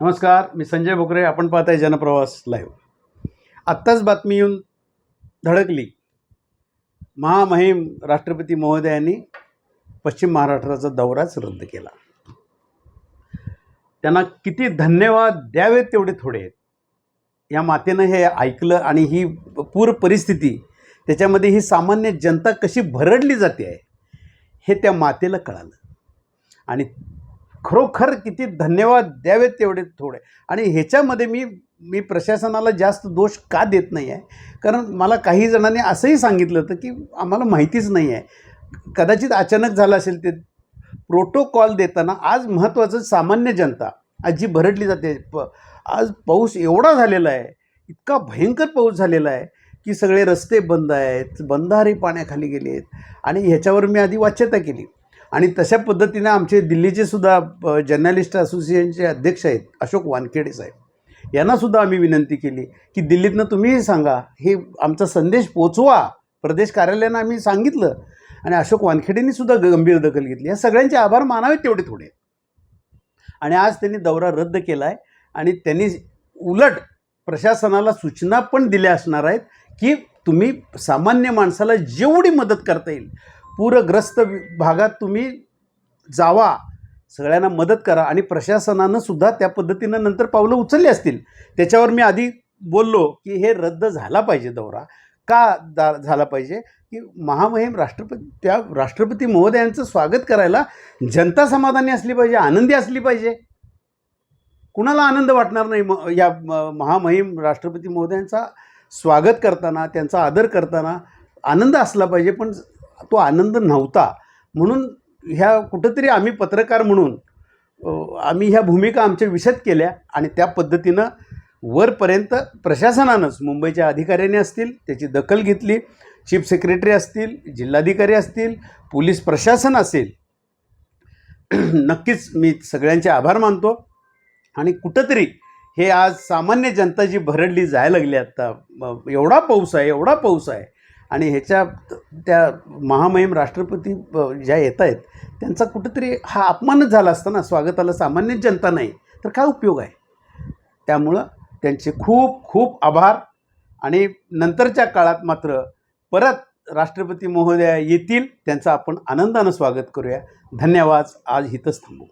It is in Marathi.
नमस्कार, मी संजय भोकरे. आपण पाहताय जनप्रवास लाईव्ह. आत्ताच बातमी येऊन धडकली. महामहिम राष्ट्रपती महोदयांनी पश्चिम महाराष्ट्राचा दौराच रद्द केला. त्यांना किती धन्यवाद द्यावेत तेवढे थोडे आहेत. या मातेनं हे ऐकलं आणि ही पूर परिस्थिती, त्याच्यामध्ये ही सामान्य जनता कशी भरडली जाते आहे हे त्या मातेला कळालं. आणि खरोखर किती धन्यवाद द्यावेत तेवढे थोडे. आणि ह्याच्यामध्ये मी प्रशासनाला जास्त दोष का देत नाही आहे, कारण मला काही जणांनी असंही सांगितलं होतं की आम्हाला माहितीच नाही आहे, कदाचित अचानक झालं असेल. ते प्रोटोकॉल देताना आज महत्त्वाचं सामान्य जनता आज जी भरडली जाते. आज पाऊस एवढा झालेला आहे, इतका भयंकर पाऊस झालेला आहे की सगळे रस्ते बंद आहेत, बंधारे पाण्याखाली गेले आहेत. आणि ह्याच्यावर मी आधी वाच्यता केली. आणि तशा पद्धतीने आमचे दिल्लीचे सुद्धा जर्नलिस्ट असोसिएशनचे अध्यक्ष आहेत अशोक वानखेडे साहेब, यांनासुद्धा आम्ही विनंती केली की दिल्लीतनं तुम्हीही सांगा, हे आमचा संदेश पोचवा. प्रदेश कार्यालयानं आम्ही सांगितलं आणि अशोक वानखेडेंनी सुद्धा गंभीर दखल घेतली. या सगळ्यांचे आभार मानावेत तेवढे थोडे. आणि आज त्यांनी दौरा रद्द केला आहे. आणि त्यांनी उलट प्रशासनाला सूचना पण दिल्या असणार आहेत की तुम्ही सामान्य माणसाला जेवढी मदत करता येईल, पूरग्रस्त भागात तुम्ही जावा, सगळ्यांना मदत करा. आणि प्रशासनानं सुद्धा त्या पद्धतीनं नंतर पावलं उचलली असतील. त्याच्यावर मी आधी बोललो की हे रद्द झाला पाहिजे दौरा. का झाला पाहिजे की महामहिम राष्ट्रपती महोदयांचं स्वागत करायला जनता समाधानी असली पाहिजे, आनंदी असली पाहिजे. कुणाला आनंद वाटणार नाही या महामहिम राष्ट्रपती महोदयांचा स्वागत करताना, त्यांचा आदर करताना आनंद असला पाहिजे. पण तो आनंद नव्हता. म्हणून ह्या कुठंतरी आम्ही पत्रकार म्हणून आम्ही ह्या भूमिका आमच्या विशद केल्या. आणि त्या पद्धतीनं वरपर्यंत प्रशासनानंच, मुंबईच्या अधिकाऱ्यांनी असतील त्याची दखल घेतली, चीफ सेक्रेटरी असतील, जिल्हाधिकारी असतील, पोलीस प्रशासन असेल. नक्कीच मी सगळ्यांचे आभार मानतो. आणि कुठंतरी हे आज सामान्य जनता जी भरडली जायला लागली, आत्ता एवढा पाऊस आहे आणि ह्याच्या त्या महामहिम राष्ट्रपती ज्या येत आहेत त्यांचा कुठंतरी हा अपमानच झाला असता ना. स्वागताला सामान्य जनता नाही तर काय उपयोग आहे. त्यामुळं त्यांचे खूप खूप आभार. आणि नंतरच्या काळात मात्र परत राष्ट्रपती महोदया येतील, त्यांचं आपण आनंदानं स्वागत करूया. धन्यवाद. आज इथंच थांबू.